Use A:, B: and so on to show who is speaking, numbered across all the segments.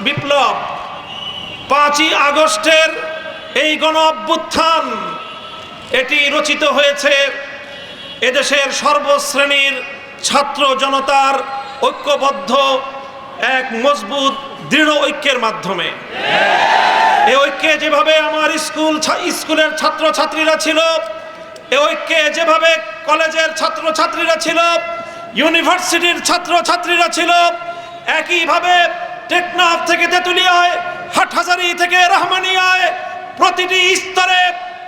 A: বিপ্লব, 5ই আগস্টের এই গণ অভ্যুত্থান, এটি রচিত হয়েছে এদেশের সর্বশ্রেণীর ছাত্র জনতার ঐক্যবদ্ধ এক মজবুত দৃঢ় ঐক্যের মাধ্যমে। এই ঐক্যে যেভাবে আমার স্কুলের ছাত্রছাত্রীরা ছিল, এই ঐক্যে যেভাবে কলেজের ছাত্রছাত্রীরা ছিল, ইউনিভার্সিটির ছাত্রছাত্রীরা ছিল, একইভাবে টেকনাফ থেকে তেঁতুলিয়ায়, হাটহাজারী থেকে রহমানিয়ায় প্রতিটি স্তরে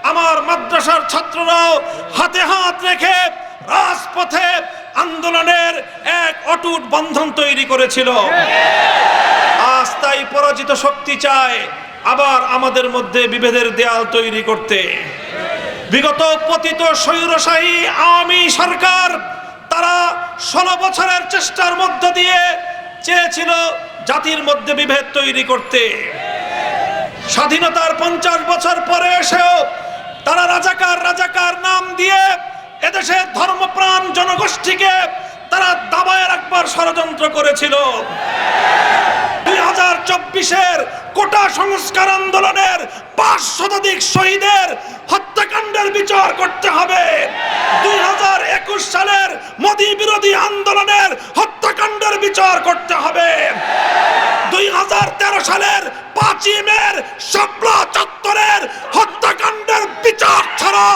A: আমার মাদ্রাসার ছাত্ররাও হাতে হাত রেখে রাজপথে আন্দোলনের এক অটুট বন্ধন তৈরি করেছিল। আজ তাই পরাজিত শক্তি চায় আবার আমাদের মধ্যে বিভেদের দেয়াল তৈরি করতে। বিগত পতিত স্বৈরশাহী আওয়ামী সরকার তারা 16 বছরের চেষ্টার মধ্য দিয়ে চেয়েছিল জাতির মধ্যে বিভেদ তৈরি করতে। স্বাধীনতার 50 বছর পরে এসেও তারা রাজাকার নাম দিয়ে এদেশের ধর্মপ্রাণ জনগোষ্ঠীকে তারা দাবায় রাখবার ষড়যন্ত্র করেছিল। 2024-এর কোটা সংস্কার আন্দোলনের 5 শতাধিক শহীদের হত্যাকাণ্ডের বিচার করতে হবে। 2021 সালের মোদী বিরোধী আন্দোলনের হত্যাকাণ্ডের বিচার করতে হবে। 2013 সালের 5ই মের শাপলা চত্বরের হত্যাকাণ্ডের বিচার ছাড়া